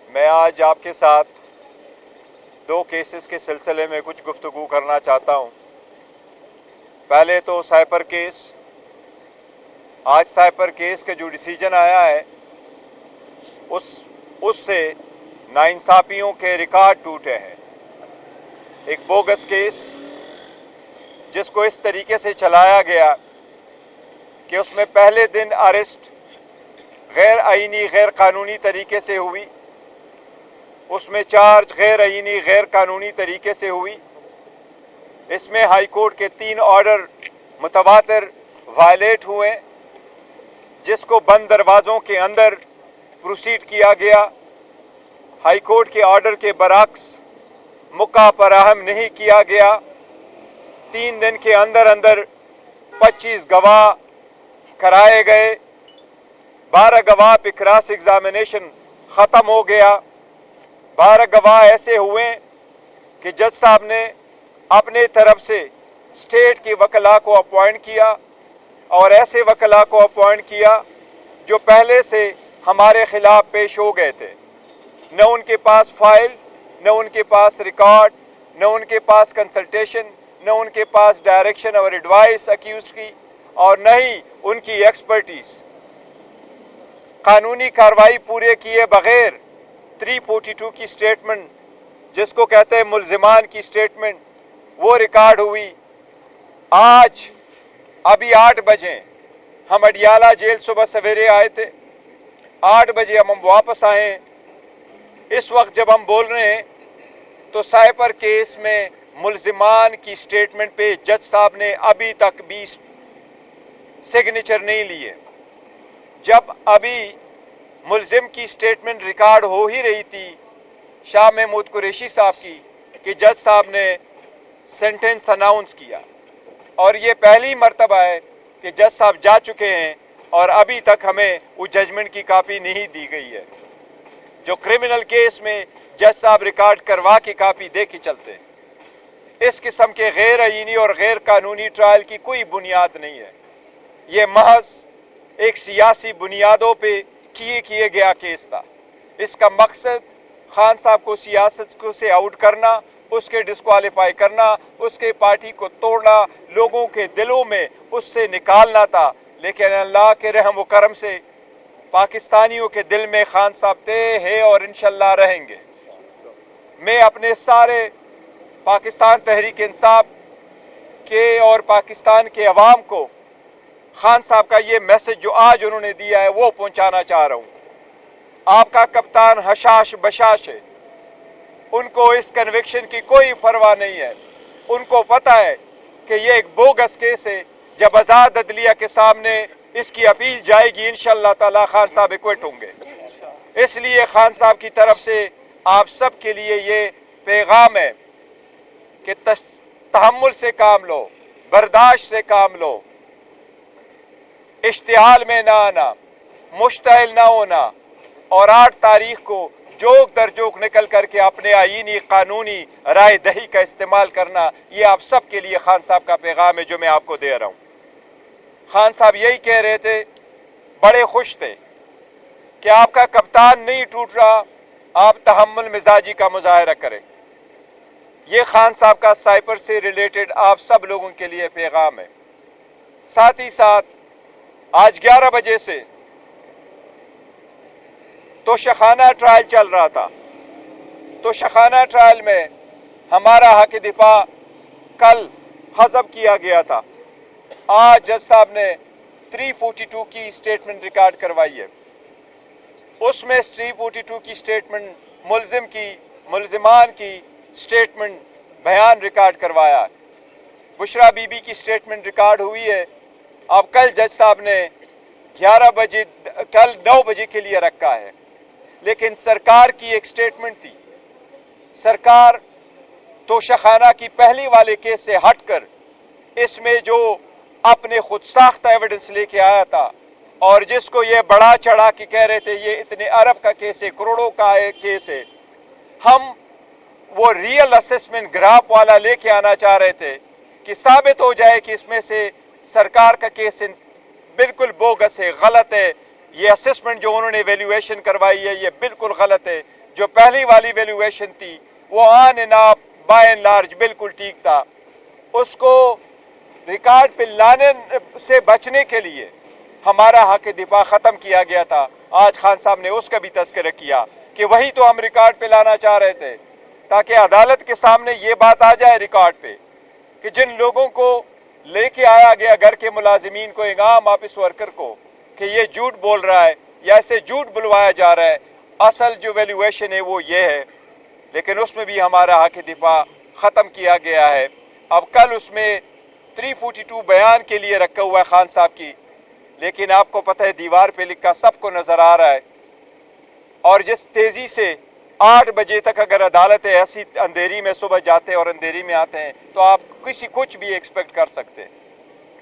میں آج آپ کے ساتھ دو کیسز کے سلسلے میں کچھ گفتگو کرنا چاہتا ہوں۔ پہلے تو سائپر کیس۔ آج سائپر کیس کا جو ڈیسیجن آیا ہے اس سے ناانصافیوں کے ریکارڈ ٹوٹے ہیں۔ ایک بوگس کیس جس کو اس طریقے سے چلایا گیا کہ اس میں پہلے دن اریسٹ غیر آئینی غیر قانونی طریقے سے ہوئی، اس میں چارج غیر آئینی غیر قانونی طریقے سے ہوئی، اس میں ہائی کورٹ کے 3 آرڈر متواتر وائلیٹ ہوئے، جس کو بند دروازوں کے اندر پروسیڈ کیا گیا۔ ہائی کورٹ کے آرڈر کے برعکس موقع فراہم نہیں کیا گیا۔ 3 دن کے اندر 25 گواہ کرائے گئے، 12 گواہ پہ کراس ایگزامینیشن ختم ہو گیا۔ 12 گواہ ایسے ہوئے کہ جج صاحب نے اپنے طرف سے اسٹیٹ کے وکلاء کو اپوائنٹ کیا اور ایسے وکلاء کو اپوائنٹ کیا جو پہلے سے ہمارے خلاف پیش ہو گئے تھے۔ نہ ان کے پاس فائل، نہ ان کے پاس ریکارڈ، نہ ان کے پاس کنسلٹیشن، نہ ان کے پاس ڈائریکشن اور ایڈوائس اکیوزڈ کی، اور نہ ہی ان کی ایکسپرٹیز۔ قانونی کارروائی پورے کیے بغیر 342 کی سٹیٹمنٹ، جس کو کہتے ہیں ملزمان کی سٹیٹمنٹ، وہ ریکارڈ ہوئی۔ آج ابھی 8 بجے ہم اڈیالہ جیل صبح سویرے آئے تھے، 8 بجے ہم واپس آئے۔ اس وقت جب ہم بول رہے ہیں تو سائپر کیس میں ملزمان کی سٹیٹمنٹ پہ جج صاحب نے ابھی تک بھی سگنیچر نہیں لیے۔ جب ابھی ملزم کی سٹیٹمنٹ ریکارڈ ہو ہی رہی تھی شاہ محمود قریشی صاحب کی، کہ جج صاحب نے سینٹنس اناؤنس کیا، اور یہ پہلی مرتبہ ہے کہ جج صاحب جا چکے ہیں اور ابھی تک ہمیں وہ ججمنٹ کی کاپی نہیں دی گئی ہے۔ جو کرمنل کیس میں جج صاحب ریکارڈ کروا کے کاپی دے کے چلتے ہیں۔ اس قسم کے غیر آئینی اور غیر قانونی ٹرائل کی کوئی بنیاد نہیں ہے۔ یہ محض ایک سیاسی بنیادوں پہ کیے گیا کیس تھا۔ اس کا مقصد خان صاحب کو سیاست سے آؤٹ کرنا، اس کے ڈسکوالیفائی کرنا، اس کے پارٹی کو توڑنا، لوگوں کے دلوں میں اس سے نکالنا تھا۔ لیکن اللہ کے رحم و کرم سے پاکستانیوں کے دل میں خان صاحب تھے، ہیں اور انشاءاللہ رہیں گے۔ میں اپنے سارے پاکستان تحریک انصاف کے اور پاکستان کے عوام کو خان صاحب کا یہ میسج جو آج انہوں نے دیا ہے وہ پہنچانا چاہ رہا ہوں۔ آپ کا کپتان حشاش بشاش ہے، ان کو اس کنوکشن کی کوئی پرواہ نہیں ہے۔ ان کو پتہ ہے کہ یہ ایک بوگس کیس ہے۔ جب آزاد عدلیہ کے سامنے اس کی اپیل جائے گی انشاءاللہ تعالی خان صاحب ایکوٹ ہوں گے۔ اس لیے خان صاحب کی طرف سے آپ سب کے لیے یہ پیغام ہے کہ تحمل سے کام لو، برداشت سے کام لو، اشتعال میں نہ آنا، مشتعل نہ ہونا، اور 8 تاریخ کو جوک در جوک نکل کر کے اپنے آئینی قانونی رائے دہی کا استعمال کرنا، یہ آپ سب کے لیے خان صاحب کا پیغام ہے جو میں آپ کو دے رہا ہوں۔ خان صاحب یہی کہہ رہے تھے، بڑے خوش تھے کہ آپ کا کپتان نہیں ٹوٹ رہا، آپ تحمل مزاجی کا مظاہرہ کریں۔ یہ خان صاحب کا سائپر سے ریلیٹڈ آپ سب لوگوں کے لیے پیغام ہے۔ ساتھ ہی ساتھ آج 11 بجے سے توشخانہ ٹرائل چل رہا تھا۔ توشخانہ ٹرائل میں ہمارا حق دفاع کل حذف کیا گیا تھا۔ آج جج صاحب نے 342 کی سٹیٹمنٹ ریکارڈ کروائی ہے۔ اس میں 342 کی سٹیٹمنٹ ملزمان کی سٹیٹمنٹ بیان ریکارڈ کروایا ہے۔ بشرا بی بی کی سٹیٹمنٹ ریکارڈ ہوئی ہے۔ اب کل جج صاحب نے 9 بجے کے لیے رکھا ہے، لیکن سرکار کی ایک سٹیٹمنٹ تھی۔ سرکار توشخانہ کی پہلی والے کیس سے ہٹ کر اس میں جو اپنے خود ساختہ ایویڈنس لے کے آیا تھا، اور جس کو یہ بڑا چڑھا کے کہہ رہے تھے یہ اتنے ارب کا کیس ہے، کروڑوں کا کیس ہے، ہم وہ ریئل اسسمنٹ گراف والا لے کے آنا چاہ رہے تھے کہ ثابت ہو جائے کہ اس میں سے سرکار کا کیس بالکل بوگس ہے، غلط ہے، یہ اسسمنٹ جو انہوں نے ویلیویشن کروائی ہے یہ بالکل غلط ہے۔ جو پہلی والی ویلیویشن تھی وہ آن اینڈ آپ بائی اینڈ لارج بالکل ٹھیک تھا. اس کو ریکارڈ پہ لانے سے بچنے کے لیے ہمارا حق دفاع ختم کیا گیا تھا. آج خان صاحب نے اس کا بھی تذکرہ کیا کہ وہی تو ہم ریکارڈ پہ لانا چاہ رہے تھے تاکہ عدالت کے سامنے یہ بات آ جائے ریکارڈ پہ کہ جن لوگوں کو لے کے آیا گیا گھر کے ملازمین کو, ایک عام آفس ورکر کو, کہ یہ جھوٹ بول رہا ہے یا اسے جھوٹ بلوایا جا رہا ہے, اصل جو ویلیویشن ہے وہ یہ ہے. لیکن اس میں بھی ہمارا حق دفاع ختم کیا گیا ہے. اب کل اس میں 342 بیان کے لیے رکھا ہوا ہے خان صاحب کی, لیکن آپ کو پتہ ہے دیوار پہ لکھا سب کو نظر آ رہا ہے. اور جس تیزی سے 8 بجے تک اگر عدالتیں ایسی اندھیری میں صبح جاتے ہیں اور اندھیری میں آتے ہیں تو آپ کچھ بھی ایکسپیکٹ کر سکتے ہیں.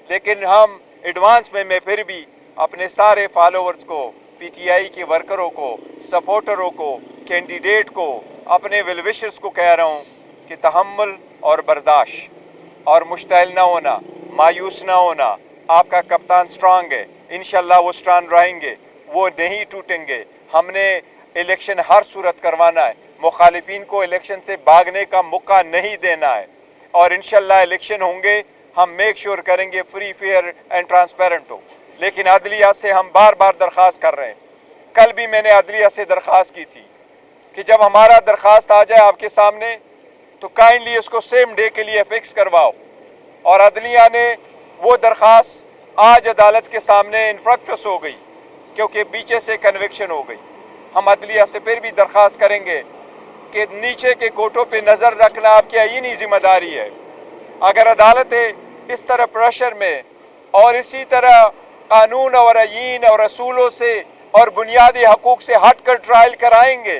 لیکن ہم ایڈوانس میں پھر بھی اپنے سارے فالوورز کو, پی ٹی آئی کے ورکروں کو, سپورٹروں کو, کینڈیڈیٹ کو, اپنے ویل وشرز کو کہہ رہا ہوں کہ تحمل اور برداشت اور مشتعل نہ ہونا, مایوس نہ ہونا. آپ کا کپتان سٹرانگ ہے, انشاءاللہ وہ سٹرانگ رہیں گے, وہ نہیں ٹوٹیں گے. ہم نے الیکشن ہر صورت کروانا ہے, مخالفین کو الیکشن سے بھاگنے کا موقع نہیں دینا ہے, اور انشاءاللہ الیکشن ہوں گے, ہم میک شور کریں گے فری فیئر اینڈ ٹرانسپیرنٹ ہو. لیکن عدلیہ سے ہم بار بار درخواست کر رہے ہیں, کل بھی میں نے عدلیہ سے درخواست کی تھی کہ جب ہمارا درخواست آ جائے آپ کے سامنے تو کائنڈلی اس کو سیم ڈے کے لیے فکس کرواؤ. اور عدلیہ نے وہ درخواست آج عدالت کے سامنے انفرکٹس ہو گئی کیونکہ پیچھے سے کنوکشن ہو گئی. ہم عدلیہ سے پھر بھی درخواست کریں گے کہ نیچے کے کوٹوں پہ نظر رکھنا آپ کی آئینی ذمہ داری ہے. اگر عدالتیں اس طرح پریشر میں اور اسی طرح قانون اور آئین اور اصولوں سے اور بنیادی حقوق سے ہٹ کر ٹرائل کرائیں گے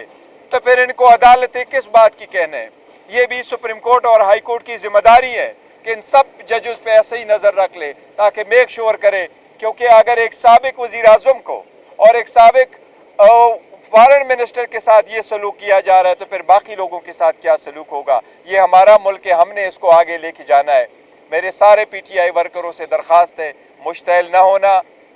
تو پھر ان کو عدالتیں کس بات کی کہنے ہیں. یہ بھی سپریم کورٹ اور ہائی کورٹ کی ذمہ داری ہے کہ ان سب ججز پہ ایسے ہی نظر رکھ لے تاکہ میک شور کرے, کیونکہ اگر ایک سابق وزیر اعظم کو اور ایک سابق فارن منسٹر کے ساتھ یہ سلوک کیا جا رہا ہے تو پھر باقی لوگوں کے ساتھ کیا سلوک ہوگا. یہ ہمارا ملک ہے, ہم نے اس کو آگے لے کے جانا ہے. میرے سارے پی ٹی آئی ورکروں سے درخواست ہے, مشتعل نہ ہونا,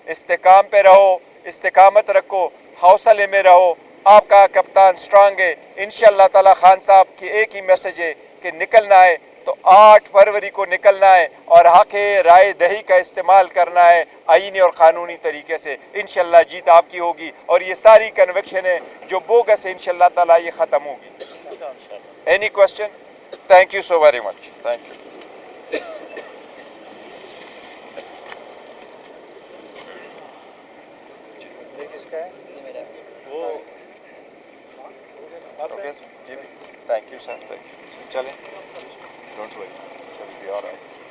استحکام پہ رہو, استقامت رکھو, حوصلے میں رہو. آپ کا کپتان سٹرانگ ہے. انشاءاللہ تعالی خان صاحب کی ایک ہی میسج ہے کہ نکلنا ہے تو 8 فروری کو نکلنا ہے اور حق رائے دہی کا استعمال کرنا ہے آئینی اور قانونی طریقے سے. انشاءاللہ جیت آپ کی ہوگی اور یہ ساری کنوکشن ہے جو بوگس ہے انشاءاللہ تعالی یہ ختم ہوگی. Any question? Thank you so very much. Thank you. Okay ji, thank you sir, thank you. چلیں, ڈونٹ وری, چل بی آل رائٹ.